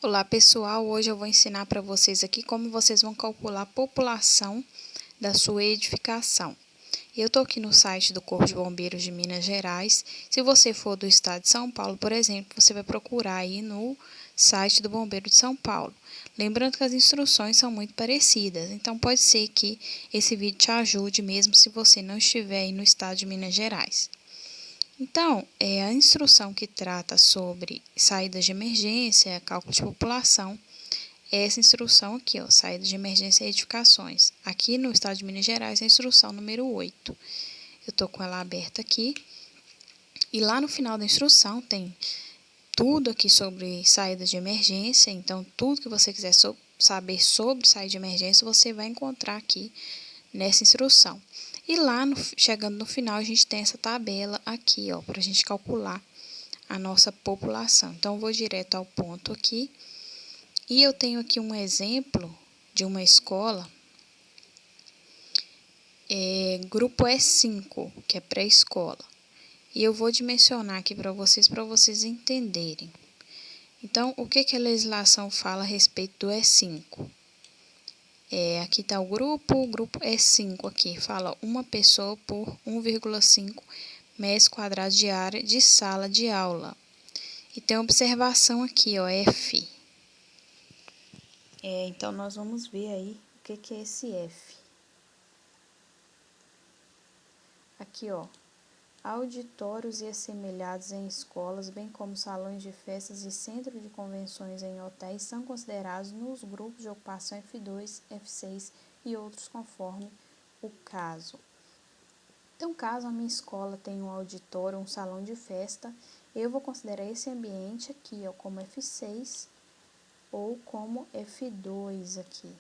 Olá pessoal, hoje eu vou ensinar para vocês aqui como vocês vão calcular a população da sua edificação. Eu estou aqui no site do Corpo de Bombeiros de Minas Gerais. Se você for do estado de São Paulo, por exemplo, você vai procurar aí no site do Bombeiro de São Paulo. Lembrando que as instruções são muito parecidas, então pode ser que esse vídeo te ajude mesmo se você não estiver aí no estado de Minas Gerais. Então, a instrução que trata sobre saídas de emergência, cálculo de população, é essa instrução aqui, ó, saídas de emergência e edificações. Aqui no estado de Minas Gerais, é a instrução número 8. Eu estou com ela aberta aqui. E lá no final da instrução tem tudo aqui sobre saídas de emergência. Então, tudo que você quiser saber sobre saída de emergência, você vai encontrar aqui nessa instrução. E lá, chegando no final, a gente tem essa tabela aqui, ó, para a gente calcular a nossa população. Então, eu vou direto ao ponto aqui. E eu tenho aqui um exemplo de uma escola, grupo E5, que é pré-escola. E eu vou dimensionar aqui para vocês entenderem. Então, o que a legislação fala a respeito do E5? Aqui está o grupo E5 aqui, fala uma pessoa por 1,5 metros quadrados de área de sala de aula. E tem uma observação aqui, ó, F. Então, nós vamos ver aí o que é esse F. Aqui, ó, auditórios e assemelhados em escolas, bem como salões de festas e centros de convenções em hotéis, são considerados nos grupos de ocupação F2, F6 e outros conforme o caso. Então, caso a minha escola tenha um auditório, um salão de festa, eu vou considerar esse ambiente aqui, ó, como F6 ou como F2 aqui,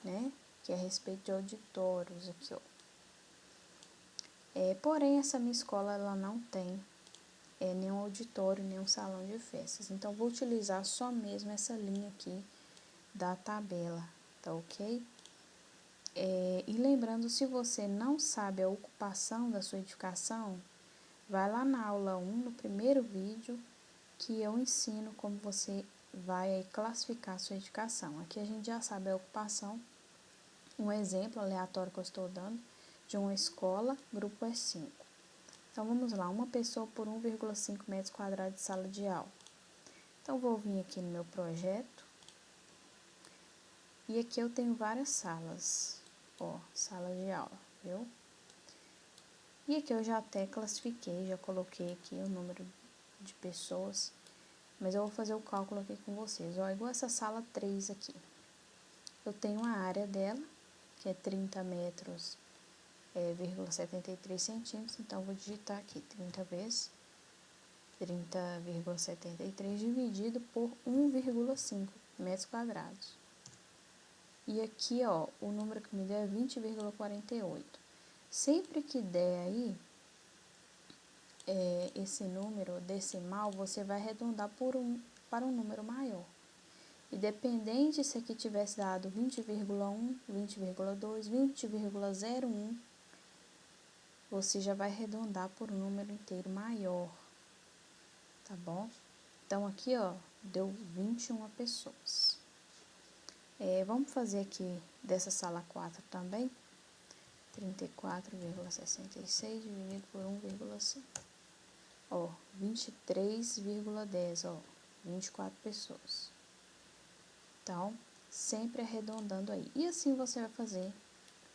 né? Que é a respeito de auditórios aqui, ó. Porém, essa minha escola, ela não tem nenhum auditório, nenhum salão de festas. Então, vou utilizar só mesmo essa linha aqui da tabela, tá ok? E lembrando, se você não sabe a ocupação da sua edificação, vai lá na aula 1, no primeiro vídeo, que eu ensino como você vai classificar a sua edificação. Aqui a gente já sabe a ocupação. Um exemplo aleatório que eu estou dando de uma escola, grupo E5. Então, vamos lá, uma pessoa por 1,5 metros quadrados de sala de aula. Então, vou vir aqui no meu projeto. E aqui eu tenho várias salas, ó, sala de aula, viu? E aqui eu já até classifiquei, já coloquei aqui o número de pessoas. Mas eu vou fazer o cálculo aqui com vocês, ó, igual essa sala 3 aqui. Eu tenho a área dela, que é 30 metros, 73 centímetros, então, vou digitar aqui 30 vezes 30,73 dividido por 1,5 metros quadrados. E aqui, ó, o número que me deu é 20,48. Sempre que der aí, esse número decimal, você vai arredondar para um número maior. Independente se aqui tivesse dado 20,1, 20,2, 20,01, você já vai arredondar por um número inteiro maior, tá bom? Então, aqui, ó, deu 21 pessoas. Vamos fazer aqui dessa sala 4 também. 34,66 dividido por 1,5. Ó, 23,10, ó, 24 pessoas. Então, sempre arredondando aí. E assim você vai fazer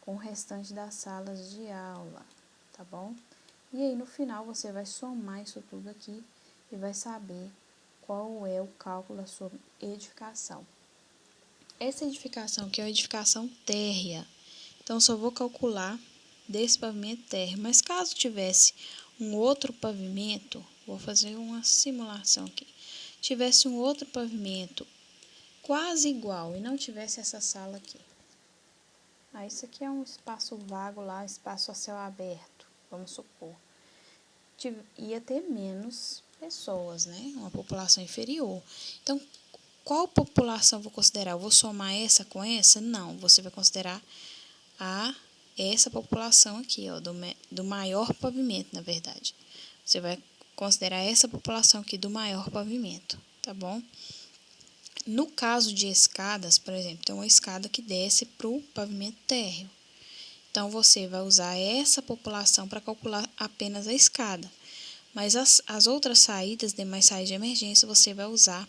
com o restante das salas de aula, tá bom? E aí, no final, você vai somar isso tudo aqui e vai saber qual é o cálculo da sua edificação. Essa edificação aqui é uma edificação térrea, então só vou calcular desse pavimento térreo. Mas caso tivesse um outro pavimento, vou fazer uma simulação aqui, tivesse um outro pavimento quase igual e não tivesse essa sala aqui. Isso aqui é um espaço vago lá, espaço a céu aberto, vamos supor. Ia ter menos pessoas, né? Uma população inferior. Então, qual população eu vou considerar? Eu vou somar essa com essa? Não, você vai considerar essa população aqui, ó, do maior pavimento, na verdade. Você vai considerar essa população aqui do maior pavimento, tá bom? No caso de escadas, por exemplo, tem uma escada que desce para o pavimento térreo. Então, você vai usar essa população para calcular apenas a escada. Mas as outras saídas, demais saídas de emergência, você vai usar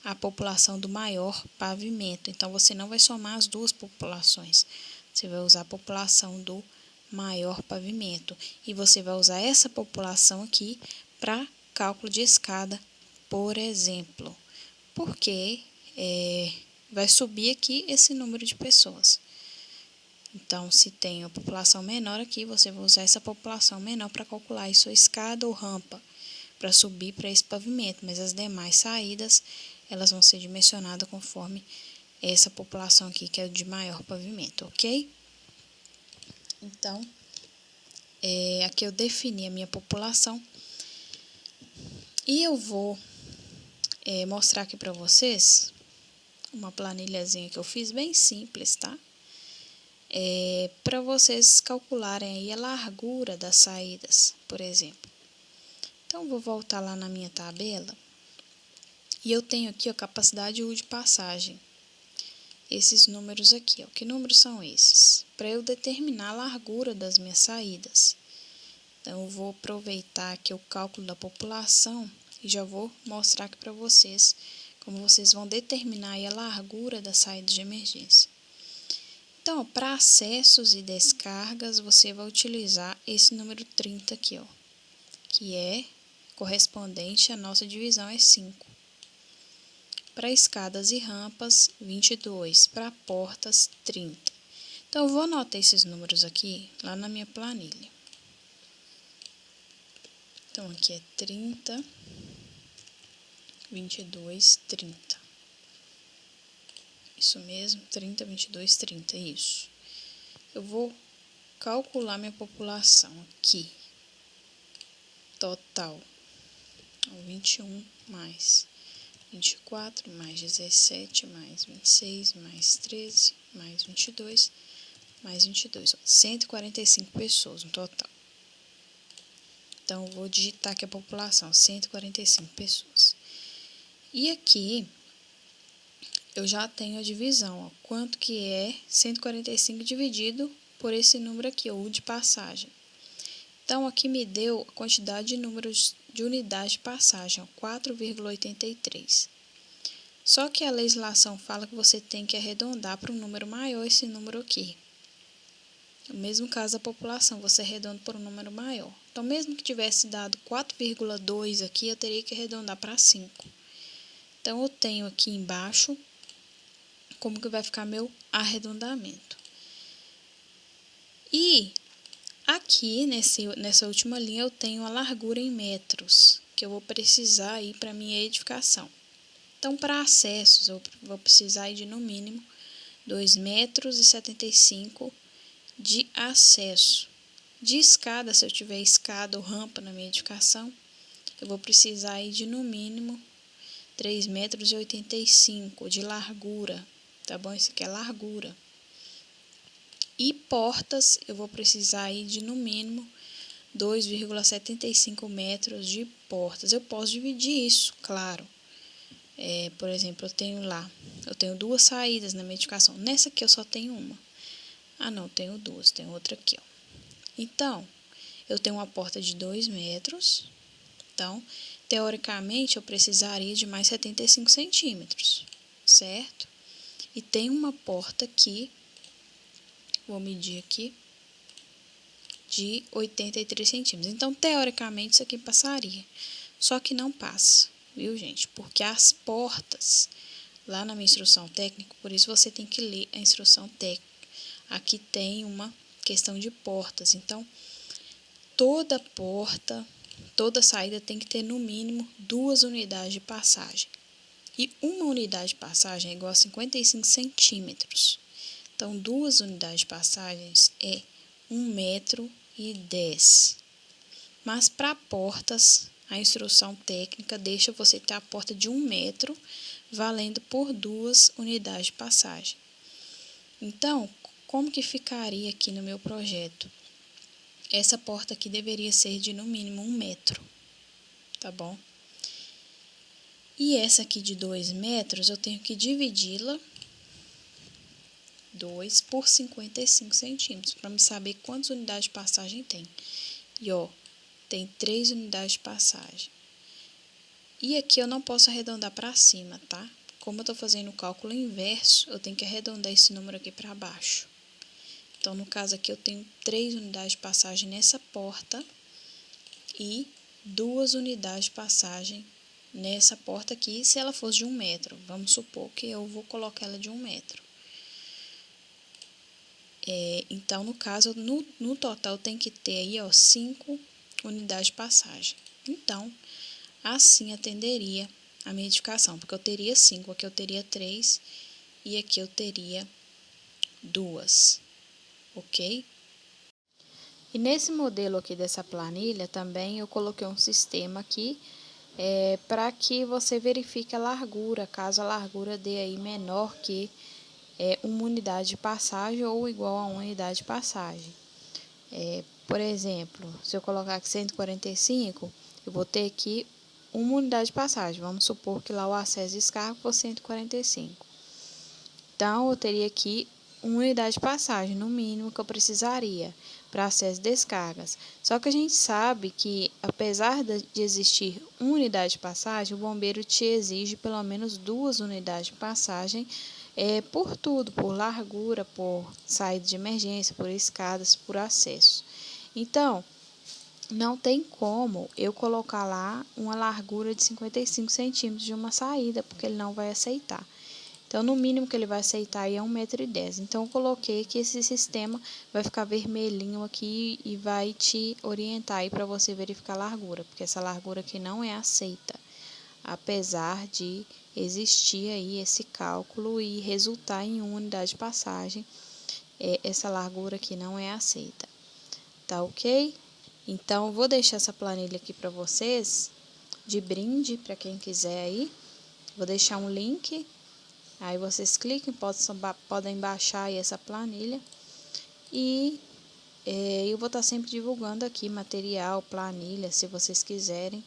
a população do maior pavimento. Então, você não vai somar as duas populações. Você vai usar a população do maior pavimento. E você vai usar essa população aqui para cálculo de escada, por exemplo. Porque vai subir aqui esse número de pessoas. Então, se tem a população menor aqui, você vai usar essa população menor para calcular a sua escada ou rampa para subir para esse pavimento, mas as demais saídas, elas vão ser dimensionadas conforme essa população aqui, que é de maior pavimento, ok? Então, aqui eu defini a minha população e eu vou mostrar aqui para vocês uma planilhazinha que eu fiz bem simples, tá? Para vocês calcularem aí a largura das saídas, por exemplo. Então, vou voltar lá na minha tabela e eu tenho aqui a capacidade U de passagem. Esses números aqui, ó. Que números são esses? Para eu determinar a largura das minhas saídas. Então, eu vou aproveitar aqui o cálculo da população e já vou mostrar aqui para vocês como vocês vão determinar aí a largura da saída de emergência. Então, para acessos e descargas, você vai utilizar esse número 30 aqui, ó, que é correspondente à nossa divisão é 5. Para escadas e rampas, 22. Para portas, 30. Então, eu vou anotar esses números aqui lá na minha planilha. Então, aqui é 30, 22, 30. Isso mesmo, 30, 22, 30, isso. Eu vou calcular minha população aqui. Total. 21 mais 24, mais 17, mais 26, mais 13, mais 22, mais 22. 145 pessoas no total. Então, eu vou digitar aqui a população, 145 pessoas. E aqui, eu já tenho a divisão, ó, quanto que é 145 dividido por esse número aqui, o de passagem. Então, aqui me deu a quantidade de números de unidades de passagem, 4,83. Só que a legislação fala que você tem que arredondar para um número maior esse número aqui. No mesmo caso da população, você arredonda para um número maior. Então, mesmo que tivesse dado 4,2 aqui, eu teria que arredondar para 5. Então, eu tenho aqui embaixo como que vai ficar meu arredondamento. E aqui, nessa última linha, eu tenho a largura em metros, que eu vou precisar aí para minha edificação. Então, para acessos, eu vou precisar aí de, no mínimo, 2,75 m de acesso. De escada, se eu tiver escada ou rampa na minha edificação, eu vou precisar aí de, no mínimo, 3,85 m de largura, tá bom? Isso aqui é largura. E portas, eu vou precisar aí de, no mínimo, 2,75 metros de portas. Eu posso dividir isso, claro. Por exemplo, eu tenho 2 saídas na minha edificação. Nessa aqui eu só tenho uma. Ah, não, tenho 2, tem outra aqui, ó. Então, eu tenho uma porta de 2 metros. Então, teoricamente, eu precisaria de mais 75 centímetros, certo? E tem uma porta aqui, vou medir aqui, de 83 centímetros. Então, teoricamente, isso aqui passaria. Só que não passa, viu, gente? Porque as portas, lá na minha instrução técnica, por isso você tem que ler a instrução técnica. Aqui tem uma questão de portas. Então, toda porta, toda saída tem que ter, no mínimo, 2 unidades de passagem. E uma unidade de passagem é igual a 55 centímetros. Então, 2 unidades de passagens é 1,10 m. Mas para portas, a instrução técnica deixa você ter a porta de 1 metro, valendo por 2 unidades de passagem. Então, como que ficaria aqui no meu projeto? Essa porta aqui deveria ser de, no mínimo, 1 metro, tá bom? E essa aqui de 2 metros, eu tenho que dividi-la 2 por 55 centímetros, para me saber quantas unidades de passagem tem. E, ó, tem 3 unidades de passagem. E aqui eu não posso arredondar para cima, tá? Como eu tô fazendo o cálculo inverso, eu tenho que arredondar esse número aqui para baixo. Então, no caso aqui, eu tenho 3 unidades de passagem nessa porta e 2 unidades de passagem nessa porta aqui, se ela fosse de 1 metro. Vamos supor que eu vou colocar ela de 1 metro. Então, no caso, no total tem que ter aí, ó, 5 unidades de passagem. Então, assim atenderia a minha edificação, porque eu teria 5, aqui eu teria 3 e aqui eu teria 2, ok? E nesse modelo aqui dessa planilha também eu coloquei um sistema aqui para que você verifique a largura, caso a largura dê aí menor que uma unidade de passagem ou igual a uma unidade de passagem. Por exemplo, se eu colocar aqui 145, eu vou ter aqui uma unidade de passagem. Vamos supor que lá o acesso e descarga fosse 145. Então, eu teria aqui uma unidade de passagem, no mínimo, que eu precisaria para acesso e descargas. Só que a gente sabe que, apesar de existir uma unidade de passagem, o bombeiro te exige pelo menos 2 unidades de passagem por tudo, por largura, por saída de emergência, por escadas, por acesso. Então, não tem como eu colocar lá uma largura de 55 centímetros de uma saída, porque ele não vai aceitar. Então, no mínimo que ele vai aceitar aí é 1,10 m. Então, eu coloquei que esse sistema vai ficar vermelhinho aqui e vai te orientar aí para você verificar a largura, porque essa largura aqui não é aceita, apesar de existir aí esse cálculo e resultar em uma unidade de passagem, essa largura aqui não é aceita. Tá ok? Então, vou deixar essa planilha aqui para vocês, de brinde, para quem quiser aí. Vou deixar um link, aí vocês clicam, podem baixar aí essa planilha. E eu vou estar sempre divulgando aqui material, planilha, se vocês quiserem,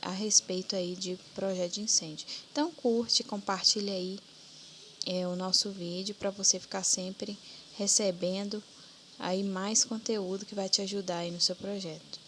a respeito aí de projeto de incêndio. Então, curte, compartilha aí o nosso vídeo para você ficar sempre recebendo aí mais conteúdo que vai te ajudar aí no seu projeto.